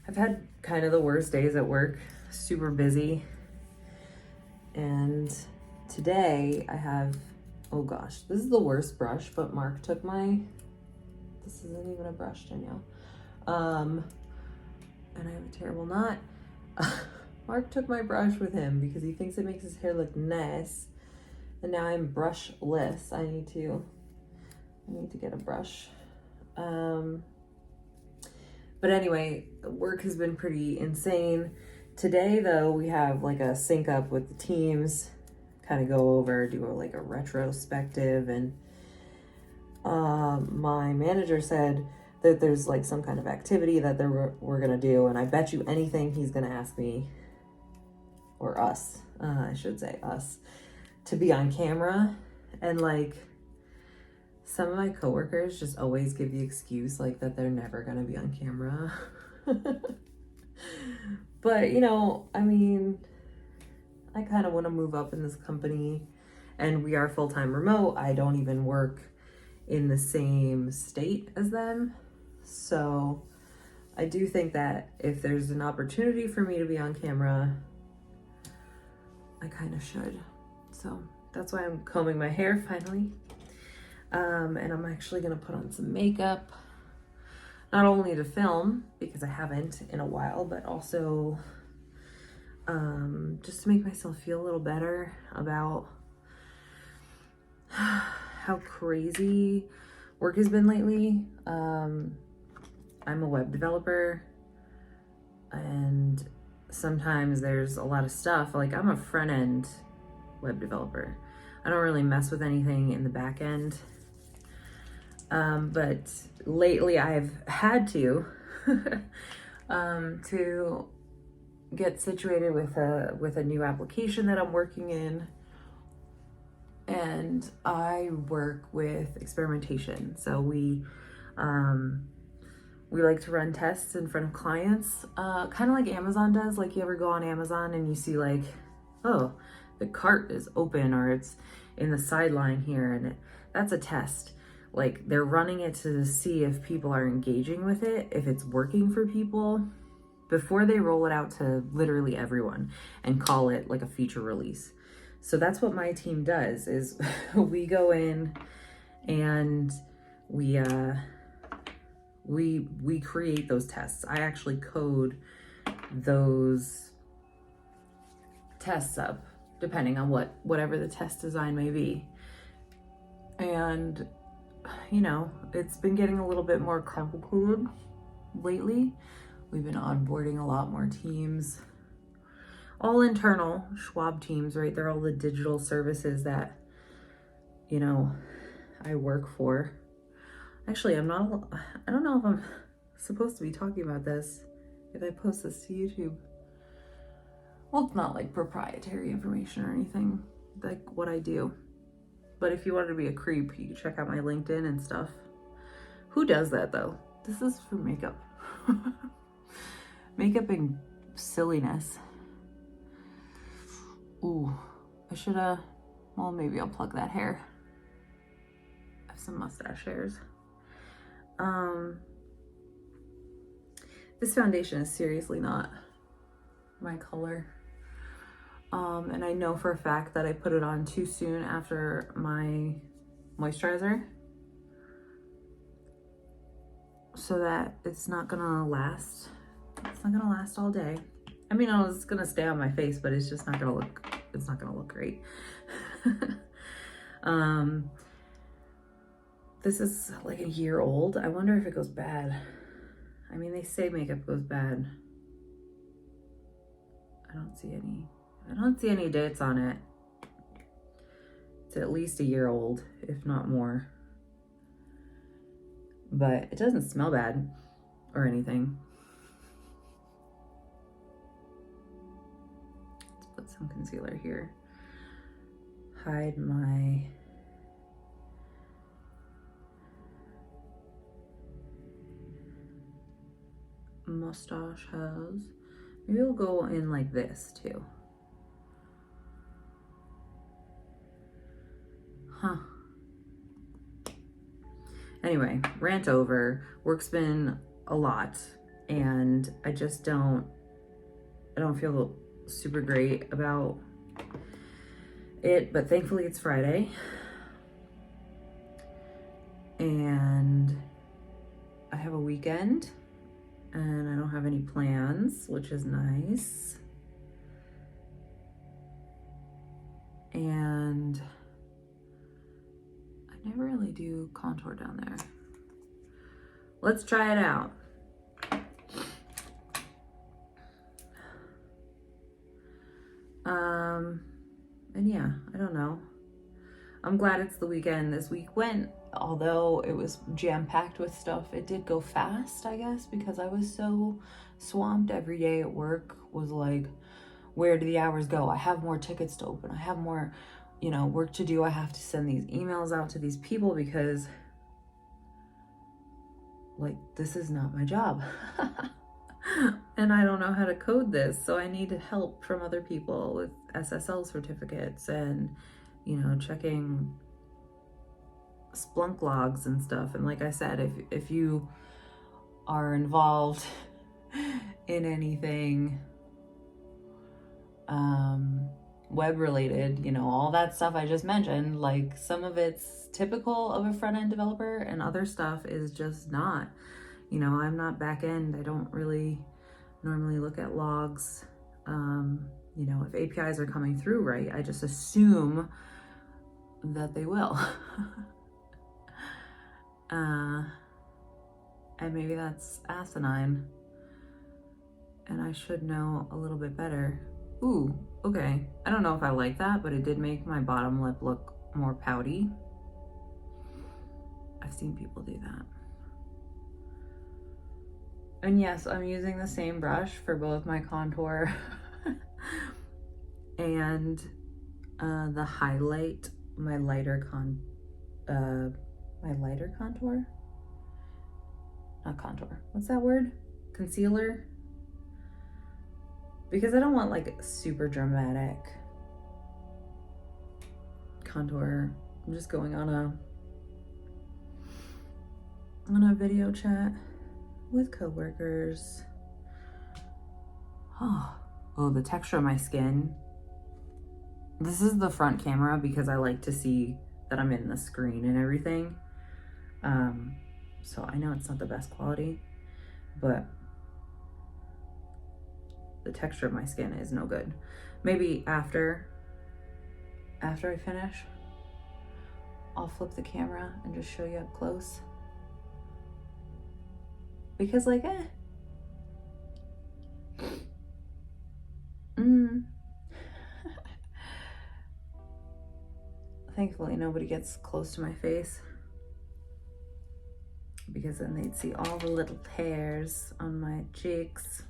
I've had kind of the worst days at work, super busy. And today I have, oh gosh, this is the worst brush, but Mark took this isn't even a brush, Danielle. And I have a terrible knot. Mark took my brush with him because he thinks it makes his hair look nice. And now I'm brushless. I need to get a brush. But anyway, work has been pretty insane. Today though, we have like a sync up with the teams, kind of go over, do like a retrospective, and my manager said that there's like some kind of activity that we're gonna do, and I bet you anything he's gonna ask me, or us, I should say us, to be on camera. And like, some of my coworkers just always give the excuse like that they're never gonna be on camera. But you know, I mean, I kind of want to move up in this company, and we are full-time remote. I don't even work in the same state as them. So I do think that if there's an opportunity for me to be on camera, I kind of should. So that's why I'm combing my hair finally. And I'm actually gonna put on some makeup, not only to film, because I haven't in a while, but also just to make myself feel a little better about how crazy work has been lately. I'm a web developer, and sometimes there's a lot of stuff, like I'm a front-end web developer. I don't really mess with anything in the back end. But lately I've had to to get situated with a new application that I'm working in, and I work with experimentation. So we like to run tests in front of clients, kind of like Amazon does. Like, you ever go on Amazon and you see like, oh, the cart is open, or it's in the sideline here, and that's a test. Like, they're running it to see if people are engaging with it, if it's working for people, before they roll it out to literally everyone and call it like a feature release. So that's what my team does, is we go in and we create those tests. I actually code those tests up, depending on whatever the test design may be. And you know, it's been getting a little bit more complicated lately. We've been onboarding a lot more teams, all internal Schwab teams, right? They're all the digital services that, you know, I work for. Actually, I don't know if I'm supposed to be talking about this if I post this to YouTube. Well, it's not like proprietary information or anything, like what I do. But if you wanted to be a creep, you can check out my LinkedIn and stuff. Who does that though? This is for makeup. Makeup and silliness. Ooh, I shoulda, well, maybe I'll pluck that hair. I have some mustache hairs. This foundation is seriously not my color. And I know for a fact that I put it on too soon after my moisturizer, so that it's not gonna last. It's not gonna last all day. I mean, it's gonna stay on my face, but it's just not gonna look, it's not gonna look great. This is like a year old. I wonder if it goes bad. I mean, they say makeup goes bad. I don't see any dates on it. It's at least a year old, if not more. But it doesn't smell bad or anything. Let's put some concealer here. Hide my mustache hairs. Maybe we'll go in like this too. Huh. Anyway, rant over. Work's been a lot. and I don't feel super great about it, but thankfully it's Friday and I have a weekend and I don't have any plans, which is nice. And I never really do contour down there. Let's try it out. And yeah, I don't know. I'm glad it's the weekend. This week went, although it was jam-packed with stuff, it did go fast, I guess, because I was so swamped. Every day at work was like, where do the hours go? I have more tickets to open. I have more, you know, work to do. I have to send these emails out to these people because, like, this is not my job. And I don't know how to code this, so I need help from other people with SSL certificates and, you know, checking Splunk logs and stuff. And like I said, if you are involved in anything web related, you know, all that stuff I just mentioned, like some of it's typical of a front-end developer and other stuff is just not. You know, I'm not back end. I don't really normally look at logs. You know, if APIs are coming through right, I just assume that they will. And maybe that's asinine. And I should know a little bit better. Ooh, okay. I don't know if I like that, but it did make my bottom lip look more pouty. I've seen people do that. And yes, I'm using the same brush for both my contour and the highlight, my lighter contour? Not contour. What's that word? Concealer? Because I don't want like super dramatic contour. I'm just going on a video chat with coworkers. Oh, the texture of my skin. This is the front camera because I like to see that I'm in the screen and everything. So I know it's not the best quality, but the texture of my skin is no good. Maybe after I finish, I'll flip the camera and just show you up close. Because like, Thankfully nobody gets close to my face, because then they'd see all the little hairs on my cheeks.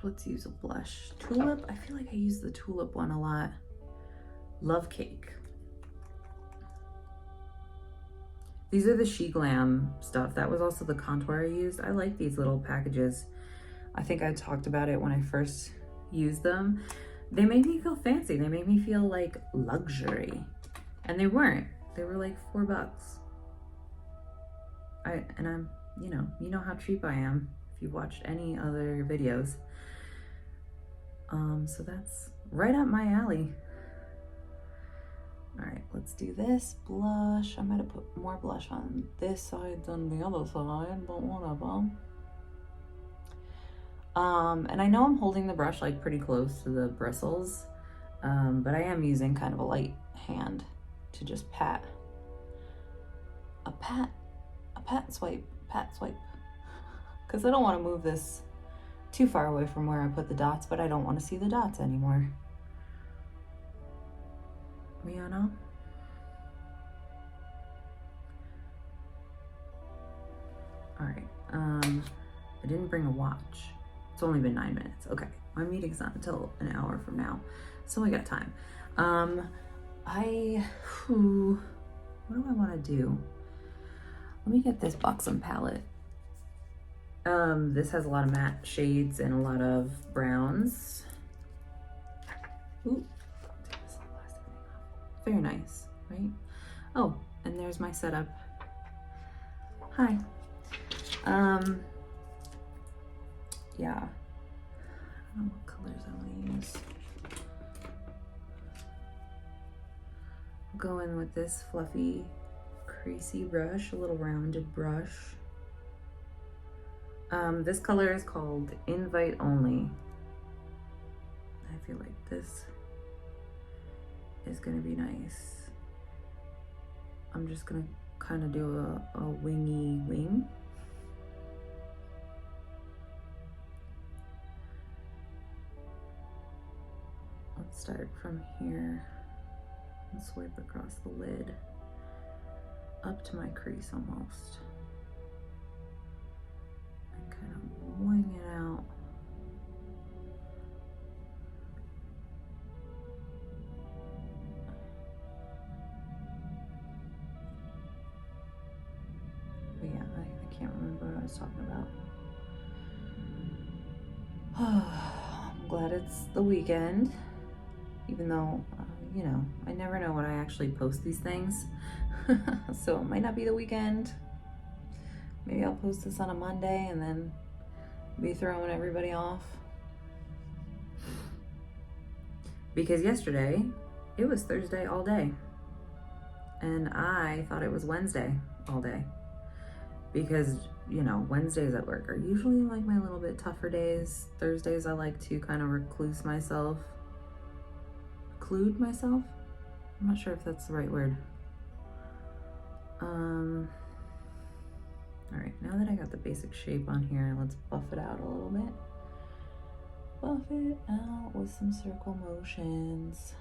Let's use a blush. Tulip, I feel like I use the Tulip one a lot. Love Cake. These are the She Glam stuff. That was also the contour I used. I like these little packages. I think I talked about it when I first used them. They made me feel fancy. They made me feel like luxury. And they weren't. They were like $4. I'm, you know how cheap I am if you've watched any other videos. So that's right up my alley. All right, let's do this blush. I might have put more blush on this side than the other side, but whatever. And I know I'm holding the brush like pretty close to the bristles, but I am using kind of a light hand to just pat swipe, because I don't want to move this too far away from where I put the dots, but I don't want to see the dots anymore. You know? All right, I didn't bring a watch. It's only been 9 minutes. Okay, my meeting's not until an hour from now, so we got time. What do I want to do? Let me get this Buxom palette. This has a lot of matte shades and a lot of browns. Ooh, take this plastic thing off. Very nice, right? Oh, and there's my setup. Hi. Yeah. I don't know what colors I want to use. I'll go in with this fluffy, creasy brush, a little rounded brush. This color is called Invite Only. I feel like this is gonna be nice. I'm just gonna kind of do a wingy wing. Let's start from here and swipe across the lid up to my crease almost. And kind of wing it out. But yeah, I can't remember what I was talking about. I'm glad it's the weekend, even though, you know, I never know when I actually post these things. So it might not be the weekend. Maybe I'll post this on a Monday and then be throwing everybody off. Because yesterday, it was Thursday all day. And I thought it was Wednesday all day. Because, you know, Wednesdays at work are usually like my little bit tougher days. Thursdays I like to kind of reclude myself. I'm not sure if that's the right word. All right, now that I got the basic shape on here, let's buff it out a little bit. Buff it out with some circle motions.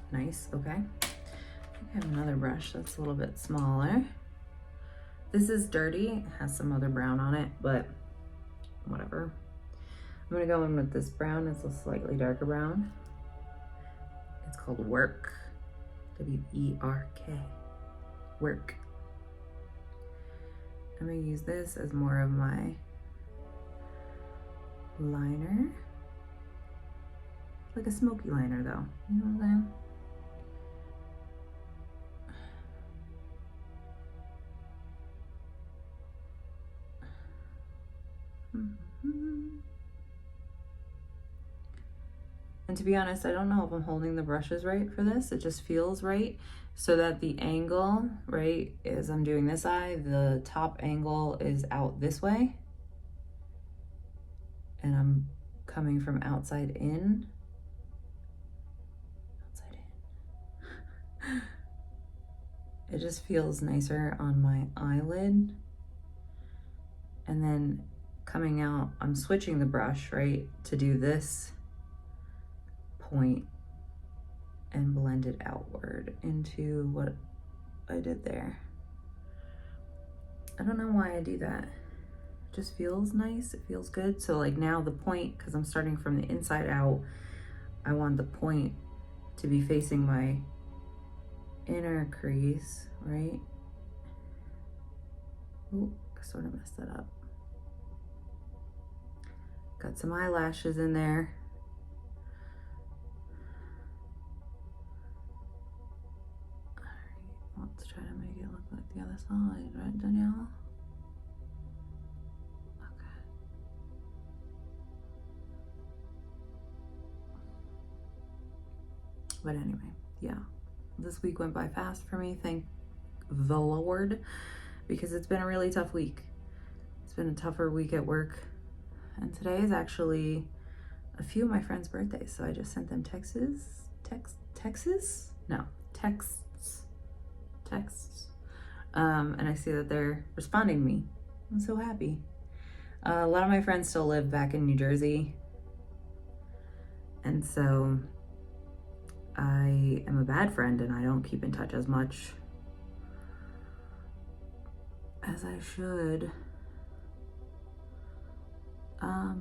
Nice, okay. I have another brush that's a little bit smaller. This is dirty, it has some other brown on it, but whatever. I'm gonna go in with this brown, it's a slightly darker brown. It's called Work, W-E-R-K, Work. I'm gonna use this as more of my liner. Like a smoky liner though, you know what I'm saying? And to be honest, I don't know if I'm holding the brushes right for this. It just feels right. So that the angle, right, as I'm doing this eye, the top angle is out this way. And I'm coming from outside in. Outside in. It just feels nicer on my eyelid. And then coming out, I'm switching the brush, right, to do this point and blend it outward into what I did there. I don't know why I do that. It just feels nice, it feels good. So like now the point, because I'm starting from the inside out, I want the point to be facing my inner crease, right? Ooh, I sort of messed that up. Got some eyelashes in there. Let's try to make it look like the other side, right, Danielle? Okay. But anyway, yeah. This week went by fast for me, thank the Lord, because it's been a really tough week. It's been a tougher week at work. And today is actually a few of my friends' birthdays, so I just sent them texts. And I see that they're responding to me. I'm so happy. A lot of my friends still live back in New Jersey. And so I am a bad friend and I don't keep in touch as much as I should.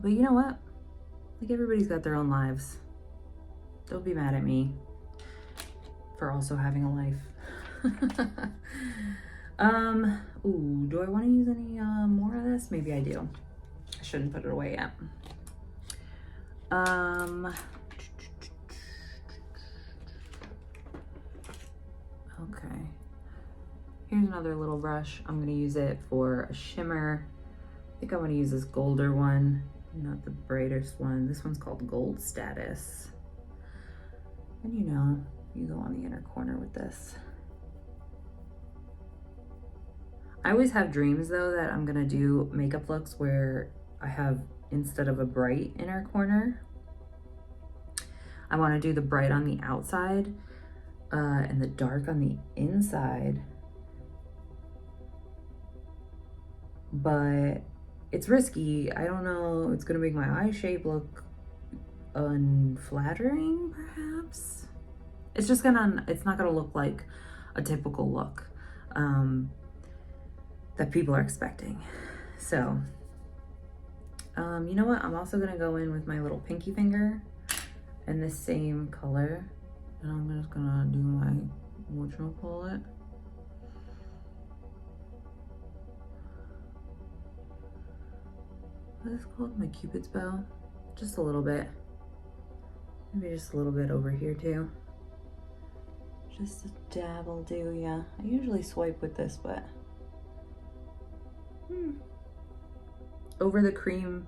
But you know what? Like, everybody's got their own lives. Don't be mad at me for also having a life. Ooh, do I want to use any more of this? Maybe I do. I shouldn't put it away yet. Here's another little brush. I'm gonna use it for a shimmer. I think I'm gonna use this golder one, not the brightest one. This one's called Gold Status. And you know, you go on the inner corner with this. I always have dreams though that I'm gonna do makeup looks where I have, instead of a bright inner corner, I wanna do the bright on the outside and the dark on the inside. But it's risky. I don't know, it's gonna make my eye shape look unflattering, perhaps. It's just gonna, it's not gonna look like a typical look that people are expecting. So, you know what? I'm also gonna go in with my little pinky finger in the same color. And I'm just gonna do my, whatchamacallit? What is it called? My Cupid's bow. Just a little bit. Maybe just a little bit over here too. Just a dab will do, yeah. I usually swipe with this, but over the cream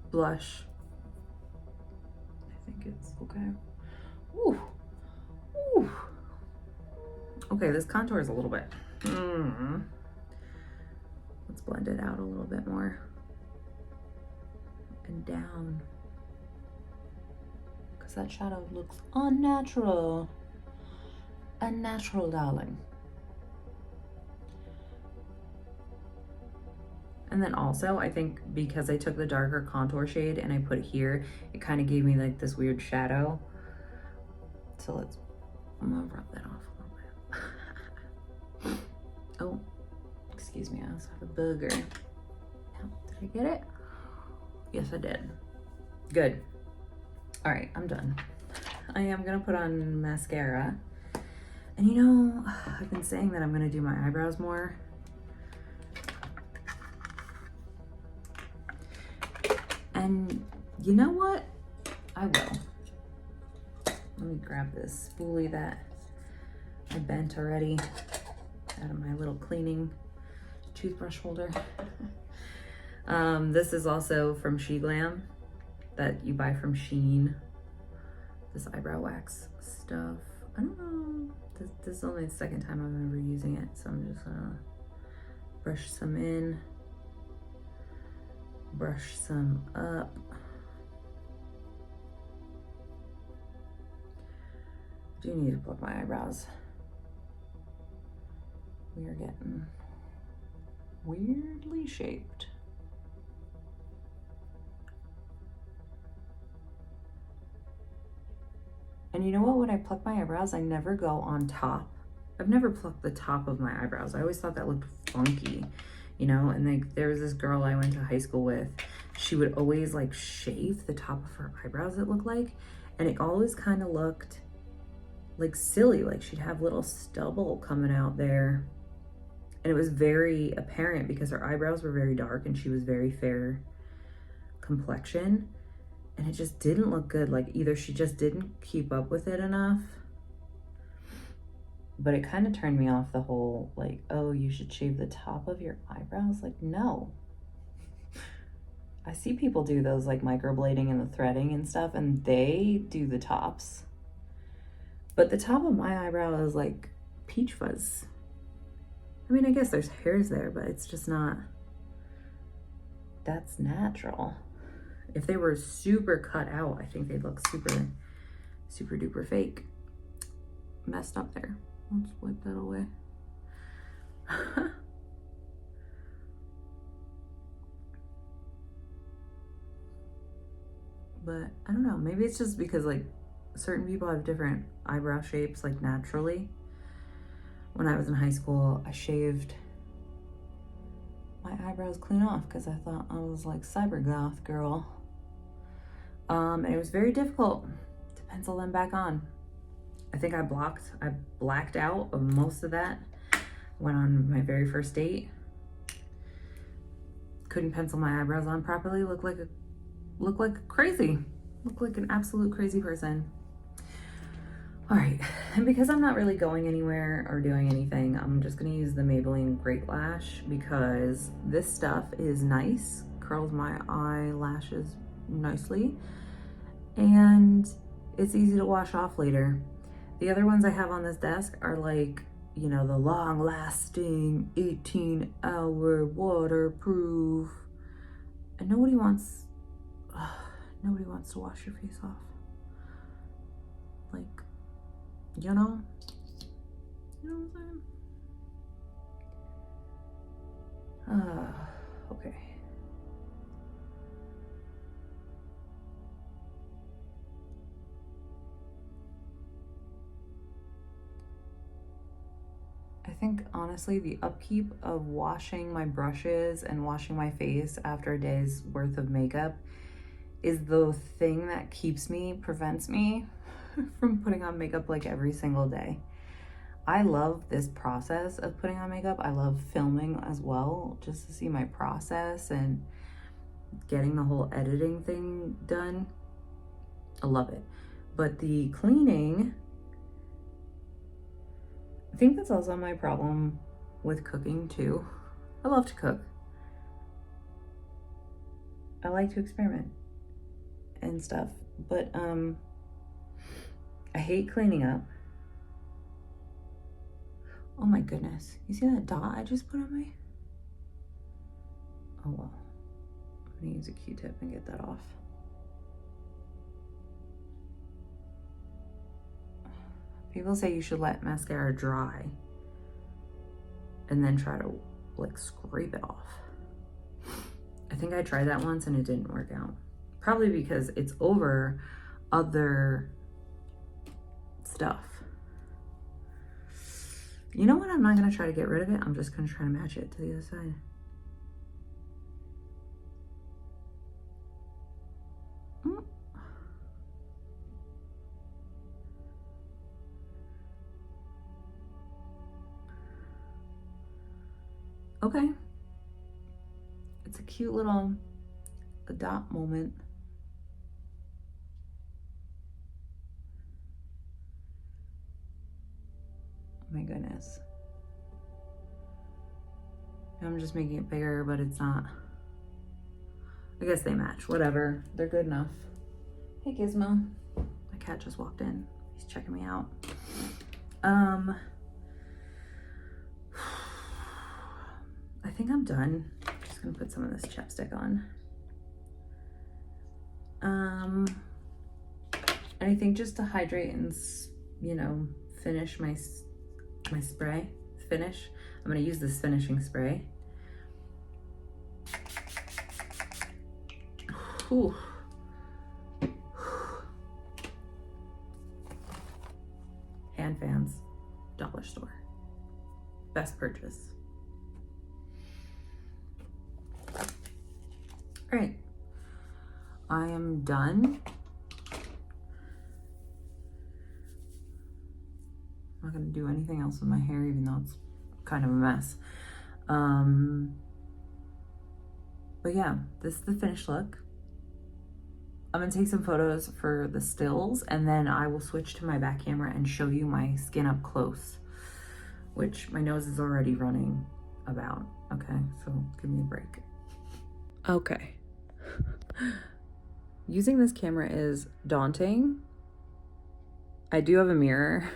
blush. I think it's okay. Ooh. Ooh. Okay, this contour is a little bit. Let's blend it out a little bit more. And down. Because that shadow looks unnatural. Unnatural, darling. And then also, I think because I took the darker contour shade and I put it here, it kind of gave me like this weird shadow. So I'm gonna rub that off a little bit. Oh, excuse me, I also have a booger. Did I get it? Yes, I did. Good. All right, I'm done. I am gonna put on mascara. And you know, I've been saying that I'm gonna do my eyebrows more. And you know what? I will. Let me grab this spoolie that I bent already out of my little cleaning toothbrush holder. This is also from She Glam that you buy from Shein. This eyebrow wax stuff. I don't know. This is only the second time I'm ever using it, so I'm just gonna brush some in, brush some up. I do need to pluck my eyebrows. We are getting weirdly shaped. And you know what, when I pluck my eyebrows, I never go on top. I've never plucked the top of my eyebrows. I always thought that looked funky, you know? And like, there was this girl I went to high school with. She would always like shave the top of her eyebrows, it looked like. And it always kind of looked like silly, like she'd have little stubble coming out there. And it was very apparent because her eyebrows were very dark and she was very fair complexion. And it just didn't look good. Like either she just didn't keep up with it enough, but it kind of turned me off the whole like, oh, you should shave the top of your eyebrows. Like, no. I see people do those like microblading and the threading and stuff, and they do the tops. But the top of my eyebrow is like peach fuzz. I mean, I guess there's hairs there, but it's just not, that's natural. If they were super cut out, I think they'd look super, super duper fake. Messed up there. Let's wipe that away. But I don't know, maybe it's just because like certain people have different eyebrow shapes like naturally. When I was in high school, I shaved my eyebrows clean off because I thought I was like cyber goth girl. And it was very difficult to pencil them back on. I think I blacked out of most of that. Went on my very first date. Couldn't pencil my eyebrows on properly. Looked like crazy. Looked like an absolute crazy person. All right, And because I'm not really going anywhere or doing anything, I'm just gonna use the Maybelline Great Lash because this stuff is nice, curls my eyelashes nicely, and it's easy to wash off later. The other ones I have on this desk are like, you know, the long lasting 18-hour waterproof, and nobody wants to wash your face off. Like, you know what I'm saying? Okay. I think honestly the upkeep of washing my brushes and washing my face after a day's worth of makeup is the thing that prevents me from putting on makeup like every single day. I love this process of putting on makeup. I love filming as well, just to see my process and getting the whole editing thing done. I love it. But the cleaning, I think that's also my problem with cooking too. I love to cook. I like to experiment and stuff, but I hate cleaning up. Oh my goodness. You see that dot I just put on my? Oh well. I'm gonna use a Q-tip and get that off. People say you should let mascara dry and then try to like scrape it off. I think I tried that once and it didn't work out. Probably because it's over other stuff. You know what? I'm not gonna try to get rid of it. I'm just gonna try to match it to the other side. Okay. It's a cute little dot moment. Oh my goodness. I'm just making it bigger, but it's not. I guess they match. Whatever. They're good enough. Hey, Gizmo. My cat just walked in. He's checking me out. I think I'm done. I'm just gonna put some of this chapstick on. And I think just to hydrate and, you know, finish my spray, I'm gonna use this finishing spray. Whew. Hand fans, dollar store. Best purchase. All right, I am done. I'm not gonna do anything else with my hair, even though it's kind of a mess. But yeah, this is the finished look. I'm gonna take some photos for the stills and then I will switch to my back camera and show you my skin up close, which my nose is already running about. Okay, so give me a break. Okay. Using this camera is daunting. I do have a mirror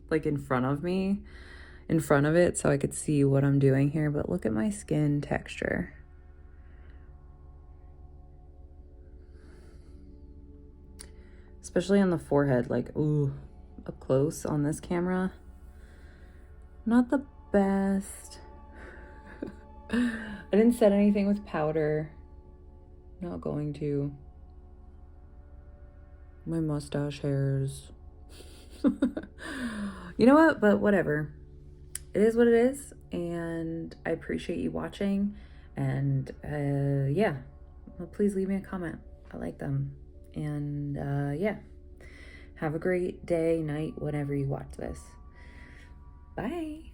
like in front of it, so I could see what I'm doing here, but look at my skin texture. Especially on the forehead, like, ooh, up close on this camera. Not the best. I didn't set anything with powder. Not going to. My mustache hairs. You know what? But whatever. It is what it is. And I appreciate you watching. And yeah. Well, please leave me a comment. I like them. And yeah. Have a great day, night, whenever you watch this. Bye.